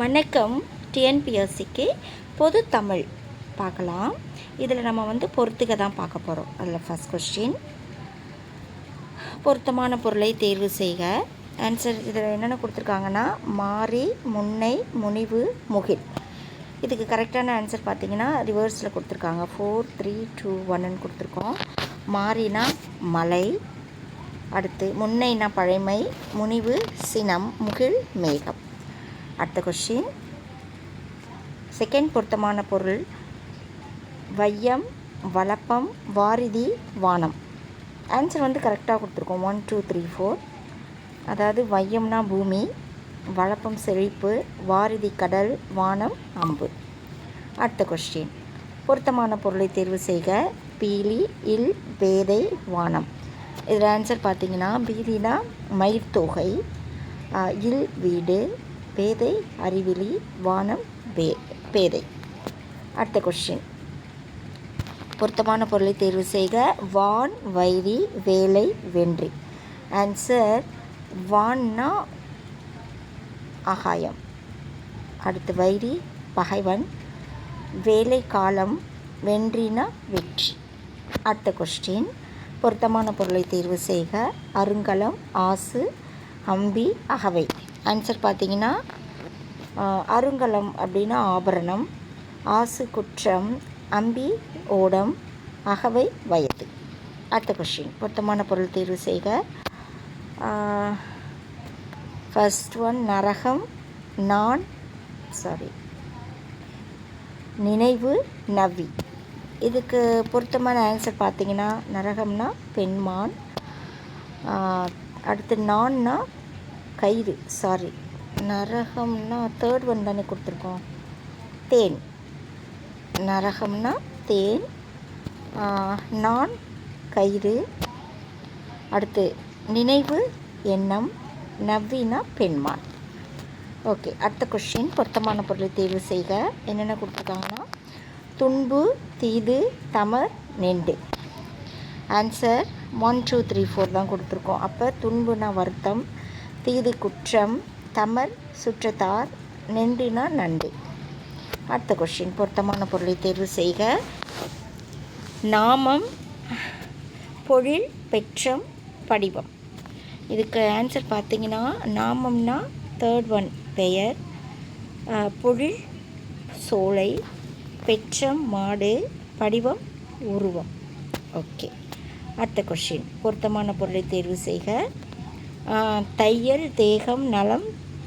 வணக்கம். டிஎன்பிஎஸ்சிக்கு பொது தமிழ் பார்க்கலாம். இதில் நம்ம பொறுத்துக தான் பார்க்க போகிறோம். அதில் ஃபஸ்ட் கொஸ்டின், பொருத்தமான பொருளை தேர்வு செய்க. ஆன்சர் இதில் என்னென்ன கொடுத்துருக்காங்கன்னா, மாறி, முன்னை, முனிவு, முகில். இதுக்கு கரெக்டான ஆன்சர் பார்த்திங்கன்னா ரிவர்ஸில் கொடுத்துருக்காங்க. 4 3 2 1ன்னு கொடுத்துருக்கோம். மாறினா மலை, அடுத்து முன்னைனா பழைமை, முனிவு சினம், முகில் மேகம். அடுத்த கொஸ்டின், செகண்ட் பொருத்தமான பொருள் வையம், வளப்பம், வாரிதி, வானம். ஆன்சர் கரெக்டாக கொடுத்துருக்கோம். 1 2 3 4. அதாவது வையம்னா பூமி, வளப்பம் செழிப்பு, வாரிதி கடல், வானம் அம்பு. அடுத்த கொஸ்டின், பொருத்தமான பொருளை தேர்வு செய்க. பீலி, இல், பேதை, வானம். இதில் ஆன்சர் பார்த்திங்கன்னா, பீலினா மயிர்த்தொகை, இல் வீடு, பேதை அறிவிலி, வானம் பேதை. அடுத்த கொஸ்டின், பொருத்தமான பொருளை தேர்வு செய்க. வான் வைரி, வேலை வென்றி. ஆன்சர் வான்னா ஆகாயம், அடுத்து வைரி பகைவன், வேலை காலம், வென்றினா வெற்றி. அடுத்த கொஸ்டின், பொருத்தமான பொருளை தேர்வு செய்க. அருங்கலம், ஆசு, அம்பி, அகவை. ஆன்சர் பார்த்திங்கன்னா, அருங்கலம் அப்படின்னா ஆபரணம், ஆசு குற்றம், அம்பி ஓடம், அகவை வயது. அடுத்த கொஸ்டின், பொருத்தமான பொருள் தேர்வு செய்க. ஃபர்ஸ்ட் ஒன் நரகம், நினைவு, நவி. இதுக்கு பொருத்தமான ஆன்சர் பார்த்திங்கன்னா, நரகம்னா பெண்மான், அடுத்து நான்னா கயிறு, நரகம்னா தேர்ட் ஒன் தானே கொடுத்துருக்கோம், தேன். நரகம்னா தேன், நான் கயிறு, அடுத்து நினைவு எண்ணம், நவ்வினா பெண்மான். ஓகே. அடுத்த கொஸ்டின், பொருத்தமான பொருளை தேர்வு செய்க. என்னென்ன கொடுத்துருக்காங்கன்னா, துன்பு, தீது, தமர், நெண்டு. ஆன்சர் 1 2 3 4 தான் கொடுத்துருக்கோம். அப்போ துன்புனா வருத்தம், தீது குற்றம், தமர் சுற்றத்தார், நெண்டினா நண்டு. அடுத்த கொஸ்டின், பொருத்தமான பொருளை தேர்வு செய்க. நாமம், பொழில், பெற்றம், படிவம். இதுக்கு ஆன்சர் பார்த்திங்கன்னா, நாமம்னா தேர்ட் ஒன் பெயர், பொழில் சோலை, பெற்றம் மாடு, படிவம் உருவம். ஓகே. அடுத்த கொஸ்டின், பொருத்தமான பொருளை தேர்வு செய்க. தையல், தேகம், நலம்,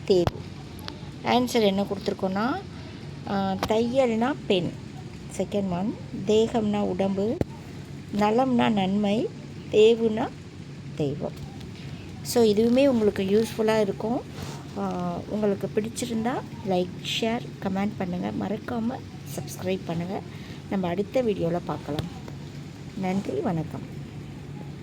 தேர்வு. ஆன்சர் என்ன கொடுத்துருக்கோன்னா, தையல்னா பெண், செகண்ட் ஒன், தேகம்னா உடம்பு, நலம்னா நன்மை, தேவுனா தெய்வம். ஸோ இதுவுமே உங்களுக்கு யூஸ்ஃபுல்லாக இருக்கும். உங்களுக்கு பிடிச்சிருந்தா லைக், ஷேர், கமெண்ட் பண்ணுங்கள். மறக்காமல் சப்ஸ்கிரைப் பண்ணுங்கள். நம்ம அடுத்த வீடியோவில் பார்க்கலாம். நன்றி, வணக்கம்.